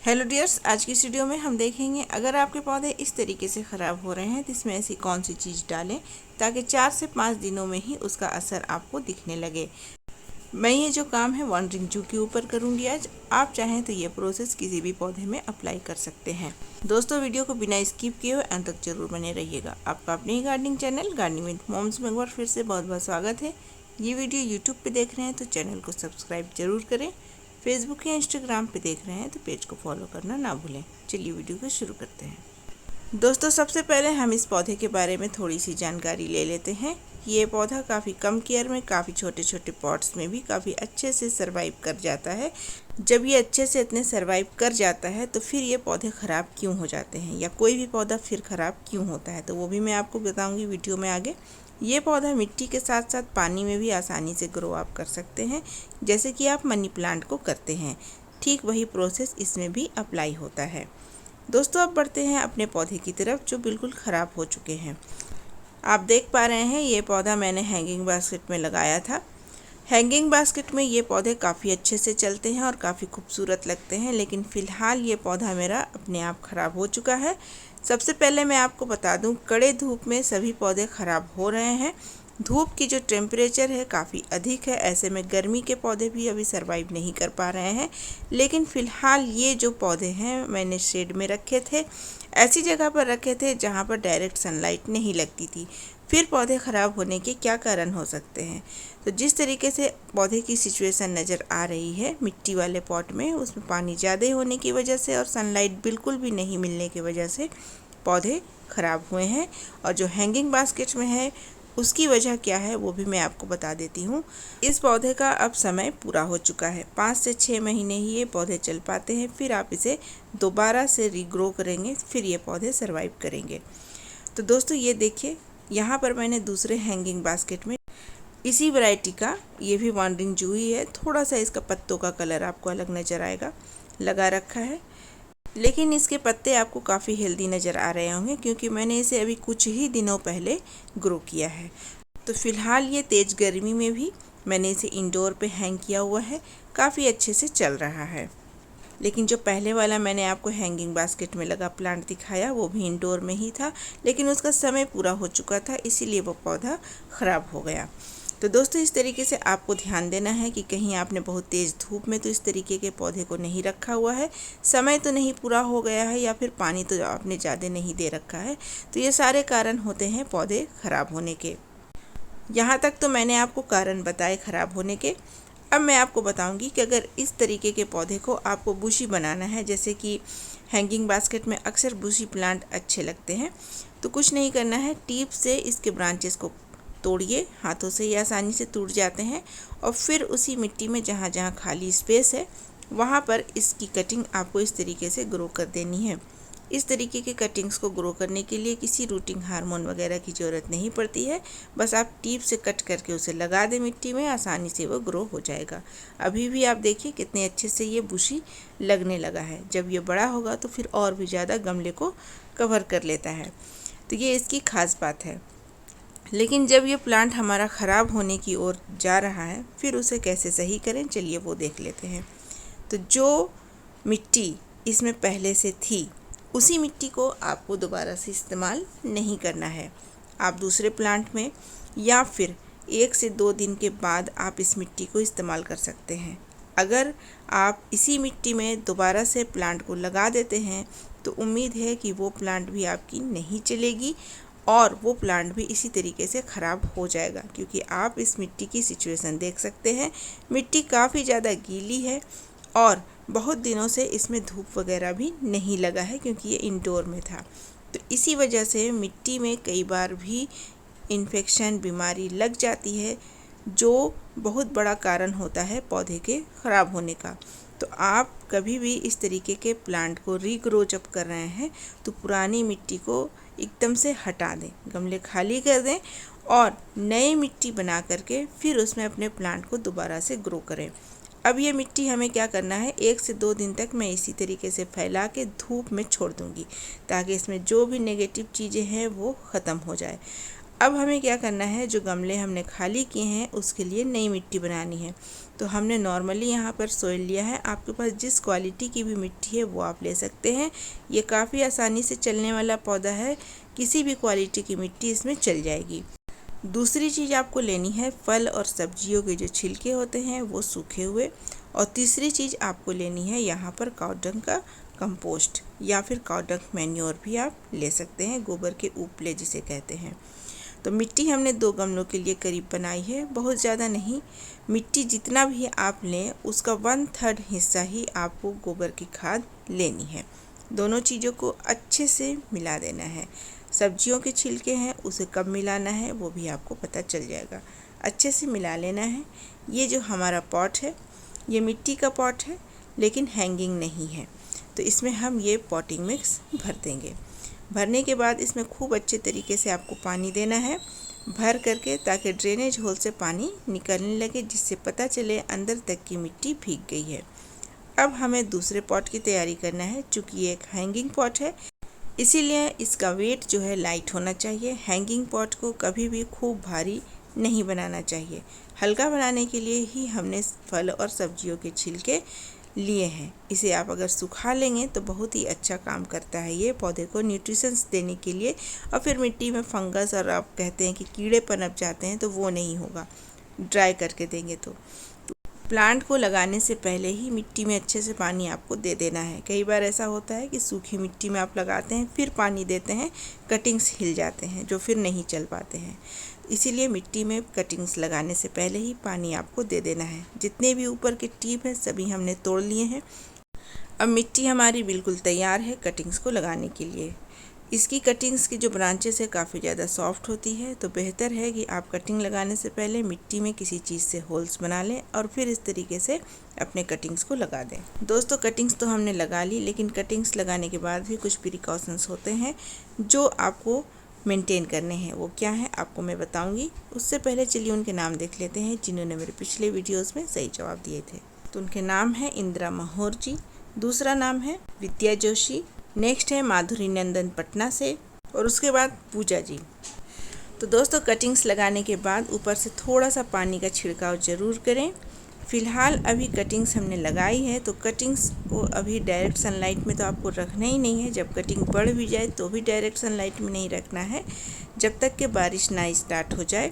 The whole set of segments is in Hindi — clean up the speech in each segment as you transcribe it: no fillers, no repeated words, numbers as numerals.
हेलो डियर्स, आज की इस वीडियो में हम देखेंगे अगर आपके पौधे इस तरीके से ख़राब हो रहे हैं तो इसमें ऐसी कौन सी चीज़ डालें ताकि 4 से 5 दिनों में ही उसका असर आपको दिखने लगे। मैं ये जो काम है वांडरिंग जू के ऊपर करूँगी आज। आप चाहें तो ये प्रोसेस किसी भी पौधे में अप्लाई कर सकते हैं। दोस्तों, वीडियो को बिना स्किप किए हुए अंत तक जरूर बने रहिएगा। आपका अपने ही gardening channel gardening with moms में एक बार फिर से बहुत बहुत स्वागत है। ये वीडियो यूट्यूब पे देख रहे हैं तो चैनल को सब्सक्राइब जरूर करें। फेसबुक या इंस्टाग्राम पे देख रहे हैं तो पेज को फॉलो करना ना भूलें। चलिए वीडियो को शुरू करते हैं। दोस्तों, सबसे पहले हम इस पौधे के बारे में थोड़ी सी जानकारी ले लेते हैं। ये पौधा काफ़ी कम केयर में काफ़ी छोटे छोटे पॉट्स में भी काफ़ी अच्छे से सरवाइव कर जाता है। जब ये अच्छे से इतने सरवाइव कर जाता है तो फिर ये पौधे ख़राब क्यों हो जाते हैं, या कोई भी पौधा फिर ख़राब क्यों होता है, तो वो भी मैं आपको बताऊंगी वीडियो में आगे। ये पौधा मिट्टी के साथ साथ पानी में भी आसानी से ग्रो अप कर सकते हैं, जैसे कि आप मनी प्लांट को करते हैं। ठीक वही प्रोसेस इसमें भी अप्लाई होता है। दोस्तों, अब बढ़ते हैं अपने पौधे की तरफ जो बिल्कुल ख़राब हो चुके हैं। आप देख पा रहे हैं ये पौधा मैंने हैंगिंग बास्केट में लगाया था। हैंगिंग बास्केट में ये पौधे काफ़ी अच्छे से चलते हैं और काफ़ी खूबसूरत लगते हैं, लेकिन फ़िलहाल ये पौधा मेरा अपने आप ख़राब हो चुका है। सबसे पहले मैं आपको बता दूं, कड़े धूप में सभी पौधे ख़राब हो रहे हैं। धूप की जो टेम्परेचर है काफ़ी अधिक है, ऐसे में गर्मी के पौधे भी अभी सरवाइव नहीं कर पा रहे हैं। लेकिन फ़िलहाल ये जो पौधे हैं मैंने शेड में रखे थे, ऐसी जगह पर रखे थे जहाँ पर डायरेक्ट सनलाइट नहीं लगती थी। फिर पौधे ख़राब होने के क्या कारण हो सकते हैं? तो जिस तरीके से पौधे की सिचुएशन नज़र आ रही है मिट्टी वाले पॉट में, उसमें पानी ज़्यादा होने की वजह से और सनलाइट बिल्कुल भी नहीं मिलने की वजह से पौधे ख़राब हुए हैं। और जो हैंगिंग बास्केट में है उसकी वजह क्या है वो भी मैं आपको बता देती हूँ। इस पौधे का अब समय पूरा हो चुका है। 5 से 6 महीने ही ये पौधे चल पाते हैं, फिर आप इसे दोबारा से रीग्रो करेंगे, फिर ये पौधे सरवाइव करेंगे। तो दोस्तों, ये देखिए, यहाँ पर मैंने दूसरे हैंगिंग बास्केट में इसी वैरायटी का, ये भी वांडरिंग जू ही है, थोड़ा सा इसका पत्तों का कलर आपको अलग नज़र आएगा, लगा रखा है। लेकिन इसके पत्ते आपको काफ़ी हेल्दी नज़र आ रहे होंगे क्योंकि मैंने इसे अभी कुछ ही दिनों पहले ग्रो किया है। तो फ़िलहाल ये तेज़ गर्मी में भी मैंने इसे इंडोर पे हैंग किया हुआ है, काफ़ी अच्छे से चल रहा है। लेकिन जो पहले वाला मैंने आपको हैंगिंग बास्केट में लगा प्लांट दिखाया वो भी इंडोर में ही था, लेकिन उसका समय पूरा हो चुका था, इसीलिए वो पौधा ख़राब हो गया। तो दोस्तों, इस तरीके से आपको ध्यान देना है कि कहीं आपने बहुत तेज़ धूप में तो इस तरीके के पौधे को नहीं रखा हुआ है, समय तो नहीं पूरा हो गया है, या फिर पानी तो आपने ज़्यादा नहीं दे रखा है। तो ये सारे कारण होते हैं पौधे ख़राब होने के। यहाँ तक तो मैंने आपको कारण बताए ख़राब होने के। अब मैं आपको बताऊंगी कि अगर इस तरीके के पौधे को आपको बुशी बनाना है, जैसे कि हैंगिंग बास्केट में अक्सर बुशी प्लांट अच्छे लगते हैं, तो कुछ नहीं करना है, टीप से इसके ब्रांचेस को तोड़िए। हाथों से ये आसानी से टूट जाते हैं। और फिर उसी मिट्टी में जहाँ जहाँ खाली स्पेस है वहाँ पर इसकी कटिंग आपको इस तरीके से ग्रो कर देनी है। इस तरीके के कटिंग्स को ग्रो करने के लिए किसी रूटिंग हार्मोन वगैरह की ज़रूरत नहीं पड़ती है, बस आप टीप से कट करके उसे लगा दें मिट्टी में, आसानी से वो ग्रो हो जाएगा। अभी भी आप देखिए कितने अच्छे से ये बुशी लगने लगा है। जब ये बड़ा होगा तो फिर और भी ज़्यादा गमले को कवर कर लेता है, तो ये इसकी खास बात है। लेकिन जब ये प्लांट हमारा ख़राब होने की ओर जा रहा है, फिर उसे कैसे सही करें, चलिए वो देख लेते हैं। तो जो मिट्टी इसमें पहले से थी उसी मिट्टी को आपको दोबारा से इस्तेमाल नहीं करना है। आप दूसरे प्लांट में या फिर 1 से 2 दिन के बाद आप इस मिट्टी को इस्तेमाल कर सकते हैं। अगर आप इसी मिट्टी में दोबारा से प्लांट को लगा देते हैं तो उम्मीद है कि वो प्लांट भी आपकी नहीं चलेगी और वो प्लांट भी इसी तरीके से ख़राब हो जाएगा, क्योंकि आप इस मिट्टी की सिचुएशन देख सकते हैं। मिट्टी काफ़ी ज़्यादा गीली है और बहुत दिनों से इसमें धूप वगैरह भी नहीं लगा है क्योंकि ये इंडोर में था। तो इसी वजह से मिट्टी में कई बार भी इन्फेक्शन, बीमारी लग जाती है, जो बहुत बड़ा कारण होता है पौधे के ख़राब होने का। तो आप कभी भी इस तरीके के प्लांट को रीग्रो जब कर रहे हैं तो पुरानी मिट्टी को एकदम से हटा दें, गमले खाली कर दें और नई मिट्टी बना करके फिर उसमें अपने प्लांट को दोबारा से ग्रो करें। अब ये मिट्टी हमें क्या करना है, 1 से 2 दिन तक मैं इसी तरीके से फैला के धूप में छोड़ दूँगी ताकि इसमें जो भी नेगेटिव चीज़ें हैं वो ख़त्म हो जाए। अब हमें क्या करना है, जो गमले हमने खाली किए हैं उसके लिए नई मिट्टी बनानी है। तो हमने नॉर्मली यहाँ पर सोइल लिया है। आपके पास जिस क्वालिटी की भी मिट्टी है वो आप ले सकते हैं। ये काफ़ी आसानी से चलने वाला पौधा है, किसी भी क्वालिटी की मिट्टी इसमें चल जाएगी। दूसरी चीज़ आपको लेनी है, फल और सब्जियों के जो छिलके होते हैं वो सूखे हुए। और तीसरी चीज़ आपको लेनी है यहाँ पर काऊ डंग का कंपोस्ट या फिर काऊ डंग मैन्योर भी आप ले सकते हैं, गोबर के उपले जिसे कहते हैं। तो मिट्टी हमने 2 गमलों के लिए करीब बनाई है, बहुत ज़्यादा नहीं। मिट्टी जितना भी आप लें उसका 1/3 हिस्सा ही आपको गोबर की खाद लेनी है। दोनों चीज़ों को अच्छे से मिला देना है। सब्जियों के छिलके हैं उसे कब मिलाना है वो भी आपको पता चल जाएगा। अच्छे से मिला लेना है। ये जो हमारा पॉट है ये मिट्टी का पॉट है लेकिन हैंगिंग नहीं है, तो इसमें हम ये पॉटिंग मिक्स भर देंगे। भरने के बाद इसमें खूब अच्छे तरीके से आपको पानी देना है, भर करके, ताकि ड्रेनेज होल से पानी निकलने लगे, जिससे पता चले अंदर तक की मिट्टी भीग गई है। अब हमें दूसरे पॉट की तैयारी करना है। चूँकि ये एक हैंगिंग पॉट है इसीलिए इसका वेट जो है लाइट होना चाहिए। हैंगिंग पॉट को कभी भी खूब भारी नहीं बनाना चाहिए। हल्का बनाने के लिए ही हमने फल और सब्जियों के छिलके लिए हैं। इसे आप अगर सुखा लेंगे तो बहुत ही अच्छा काम करता है ये पौधे को न्यूट्रिशंस देने के लिए। और फिर मिट्टी में फंगस और आप कहते हैं कि कीड़े पनप जाते हैं तो वो नहीं होगा, ड्राई करके देंगे तो। प्लांट को लगाने से पहले ही मिट्टी में अच्छे से पानी आपको दे देना है। कई बार ऐसा होता है कि सूखी मिट्टी में आप लगाते हैं फिर पानी देते हैं, कटिंग्स हिल जाते हैं जो फिर नहीं चल पाते हैं। इसीलिए मिट्टी में कटिंग्स लगाने से पहले ही पानी आपको दे देना है। जितने भी ऊपर के टिप हैं सभी हमने तोड़ लिए हैं। अब मिट्टी हमारी बिल्कुल तैयार है कटिंग्स को लगाने के लिए। इसकी कटिंग्स की जो ब्रांचेस है काफ़ी ज़्यादा सॉफ्ट होती है, तो बेहतर है कि आप कटिंग लगाने से पहले मिट्टी में किसी चीज़ से होल्स बना लें और फिर इस तरीके से अपने कटिंग्स को लगा दें। दोस्तों कटिंग्स तो हमने लगा ली, लेकिन कटिंग्स लगाने के बाद भी कुछ प्रिकॉशंस होते हैं जो आपको मेंटेन करने हैं। वो क्या है आपको मैं बताऊंगी। उससे पहले चलिए उनके नाम देख लेते हैं जिन्होंने मेरे पिछले वीडियोज़ में सही जवाब दिए थे। तो उनके नाम है इंदिरा महौर जी, दूसरा नाम है विद्या जोशी, नेक्स्ट है माधुरी नंदन पटना से, और उसके बाद पूजा जी। तो दोस्तों कटिंग्स लगाने के बाद ऊपर से थोड़ा सा पानी का छिड़काव ज़रूर करें। फ़िलहाल अभी कटिंग्स हमने लगाई है तो कटिंग्स को अभी डायरेक्ट सनलाइट में तो आपको रखना ही नहीं है। जब कटिंग बढ़ भी जाए तो भी डायरेक्ट सनलाइट में नहीं रखना है जब तक कि बारिश ना स्टार्ट हो जाए।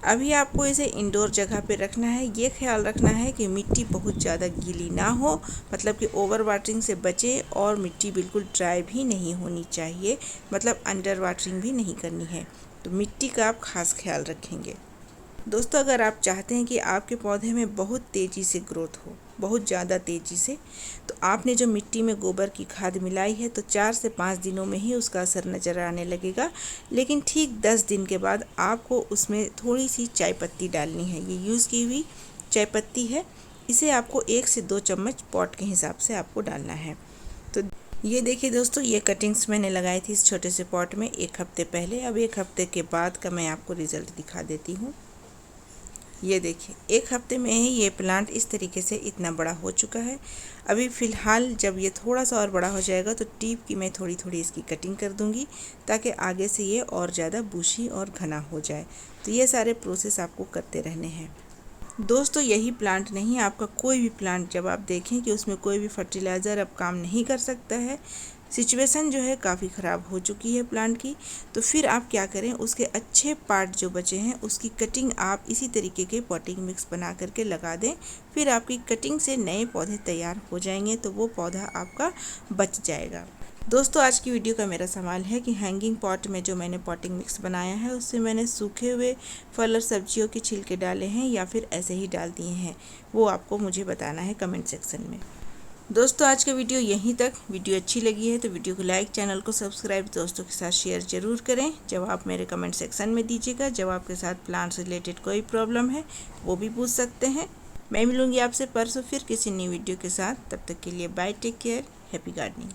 अभी आपको इसे इंडोर जगह पे रखना है। ये ख्याल रखना है कि मिट्टी बहुत ज़्यादा गीली ना हो, मतलब कि ओवर वाटरिंग से बचे, और मिट्टी बिल्कुल ड्राई भी नहीं होनी चाहिए, मतलब अंडर वाटरिंग भी नहीं करनी है। तो मिट्टी का आप खास ख्याल रखेंगे। दोस्तों अगर आप चाहते हैं कि आपके पौधे में बहुत तेज़ी से ग्रोथ हो, बहुत ज़्यादा तेज़ी से, तो आपने जो मिट्टी में गोबर की खाद मिलाई है तो 4 से 5 दिनों में ही उसका असर नज़र आने लगेगा। लेकिन ठीक 10 दिन के बाद आपको उसमें थोड़ी सी चाय पत्ती डालनी है। ये यूज़ की हुई चाय पत्ती है, इसे आपको 1 से 2 चम्मच पॉट के हिसाब से आपको डालना है। तो ये देखिए दोस्तों, ये कटिंग्स मैंने लगाई थी इस छोटे से पॉट में 1 हफ्ते पहले। अब 1 हफ्ते के बाद का मैं आपको रिज़ल्ट दिखा देती हूँ। ये देखिए 1 हफ्ते में ही ये प्लांट इस तरीके से इतना बड़ा हो चुका है। अभी फ़िलहाल जब ये थोड़ा सा और बड़ा हो जाएगा तो टिप की मैं थोड़ी थोड़ी इसकी कटिंग कर दूंगी ताकि आगे से ये और ज़्यादा बुशी और घना हो जाए। तो ये सारे प्रोसेस आपको करते रहने हैं। दोस्तों यही प्लांट नहीं, आपका कोई भी प्लांट जब आप देखें कि उसमें कोई भी फर्टिलाइज़र अब काम नहीं कर सकता है, सिचुएशन जो है काफ़ी ख़राब हो चुकी है प्लांट की, तो फिर आप क्या करें, उसके अच्छे पार्ट जो बचे हैं उसकी कटिंग आप इसी तरीके के पॉटिंग मिक्स बना करके लगा दें। फिर आपकी कटिंग से नए पौधे तैयार हो जाएंगे, तो वो पौधा आपका बच जाएगा। दोस्तों आज की वीडियो का मेरा सवाल है कि हैंगिंग पॉट में जो मैंने पॉटिंग मिक्स बनाया है उससे मैंने सूखे हुए फल और सब्जियों के छिलके डाले हैं या फिर ऐसे ही डाल दिए हैं, वो आपको मुझे बताना है कमेंट सेक्शन में। दोस्तों आज का वीडियो यहीं तक। वीडियो अच्छी लगी है तो वीडियो को लाइक, चैनल को सब्सक्राइब, दोस्तों के साथ शेयर ज़रूर करें। जवाब मेरे कमेंट सेक्शन में दीजिएगा। जवाब के साथ प्लांट से रिलेटेड कोई प्रॉब्लम है वो भी पूछ सकते हैं। मैं मिलूँगी आपसे परसों फिर किसी नई वीडियो के साथ। तब तक के लिए bye, take care, happy gardening.